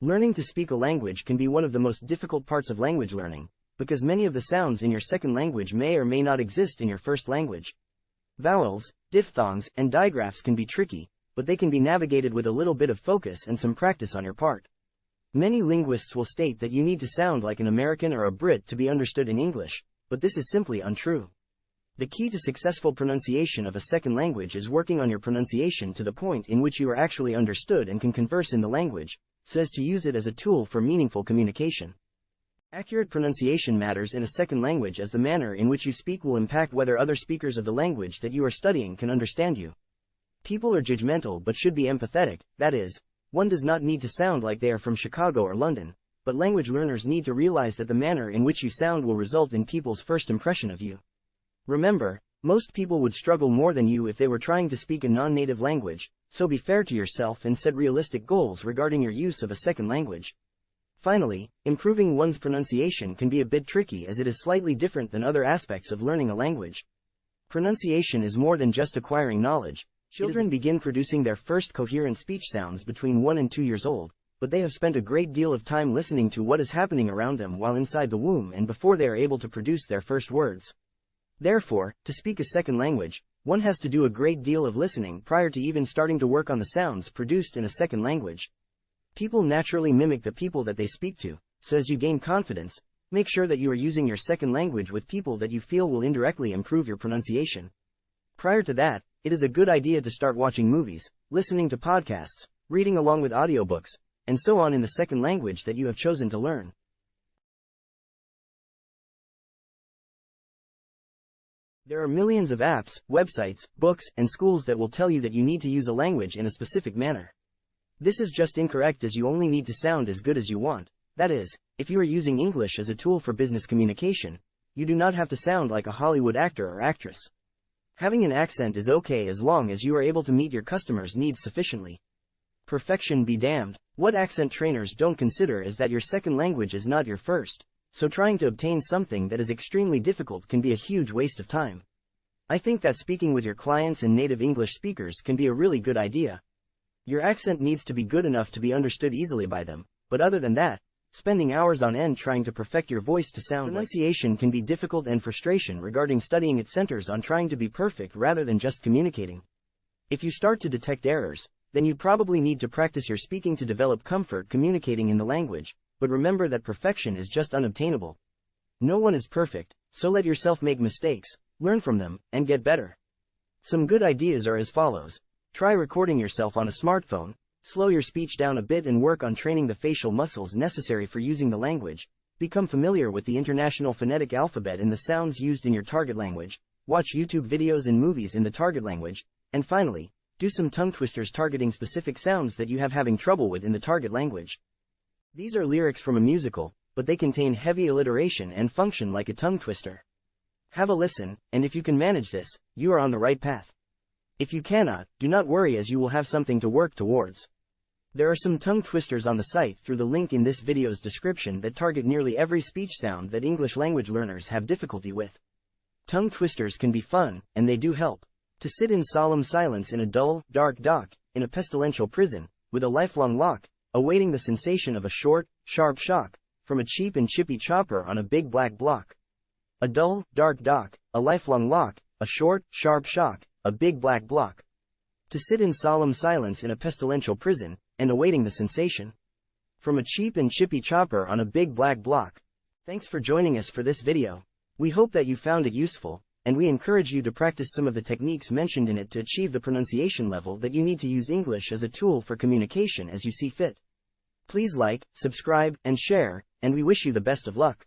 Learning to speak a language can be one of the most difficult parts of language learning, because many of the sounds in your second language may or may not exist in your first language. Vowels, diphthongs, and digraphs can be tricky, but they can be navigated with a little bit of focus and some practice on your part. Many linguists will state that you need to sound like an American or a Brit to be understood in English, but this is simply untrue. The key to successful pronunciation of a second language is working on your pronunciation to the point in which you are actually understood and can converse in the language, so as to use it as a tool for meaningful communication. Accurate pronunciation matters in a second language, as the manner in which you speak will impact whether other speakers of the language that you are studying can understand you. People are judgmental but should be empathetic, that is, one does not need to sound like they are from Chicago or London, but language learners need to realize that the manner in which you sound will result in people's first impression of you. Remember, most people would struggle more than you if they were trying to speak a non-native language, so be fair to yourself and set realistic goals regarding your use of a second language. Finally, improving one's pronunciation can be a bit tricky, as it is slightly different than other aspects of learning a language. Pronunciation is more than just acquiring knowledge. Children begin producing their first coherent speech sounds between 1 and 2 years old, but they have spent a great deal of time listening to what is happening around them while inside the womb and before they are able to produce their first words. Therefore, to speak a second language, one has to do a great deal of listening prior to even starting to work on the sounds produced in a second language. People naturally mimic the people that they speak to, so as you gain confidence, make sure that you are using your second language with people that you feel will indirectly improve your pronunciation. Prior to that, it is a good idea to start watching movies, listening to podcasts, reading along with audiobooks, and so on in the second language that you have chosen to learn. There are millions of apps, websites, books, and schools that will tell you that you need to use a language in a specific manner. This is just incorrect, as you only need to sound as good as you want. That is, if you are using English as a tool for business communication, you do not have to sound like a Hollywood actor or actress. Having an accent is okay as long as you are able to meet your customers' needs sufficiently. Perfection be damned. What accent trainers don't consider is that your second language is not your first, so trying to obtain something that is extremely difficult can be a huge waste of time. I think that speaking with your clients and native English speakers can be a really good idea. Your accent needs to be good enough to be understood easily by them, but other than that, spending hours on end trying to perfect your voice to sound pronunciation can be difficult, and frustration regarding studying it centers on trying to be perfect rather than just communicating. If you start to detect errors, then you probably need to practice your speaking to develop comfort communicating in the language, but remember that perfection is just unobtainable. No one is perfect, so let yourself make mistakes, learn from them, and get better. Some good ideas are as follows. Try recording yourself on a smartphone, slow your speech down a bit and work on training the facial muscles necessary for using the language, become familiar with the International Phonetic Alphabet and the sounds used in your target language, watch YouTube videos and movies in the target language, and finally, do some tongue twisters targeting specific sounds that you have having trouble with in the target language. These are lyrics from a musical, but they contain heavy alliteration and function like a tongue twister. Have a listen, and if you can manage this, you are on the right path. If you cannot, do not worry, as you will have something to work towards. There are some tongue twisters on the site through the link in this video's description that target nearly every speech sound that English language learners have difficulty with. Tongue twisters can be fun, and they do help. To sit in solemn silence in a dull, dark dock, in a pestilential prison, with a lifelong lock, awaiting the sensation of a short, sharp shock, from a cheap and chippy chopper on a big black block. A dull, dark dock, a lifelong lock, a short, sharp shock, a big black block. To sit in solemn silence in a pestilential prison, and awaiting the sensation. From a cheap and chippy chopper on a big black block. Thanks for joining us for this video. We hope that you found it useful, and we encourage you to practice some of the techniques mentioned in it to achieve the pronunciation level that you need to use English as a tool for communication as you see fit. Please like, subscribe, and share, and we wish you the best of luck.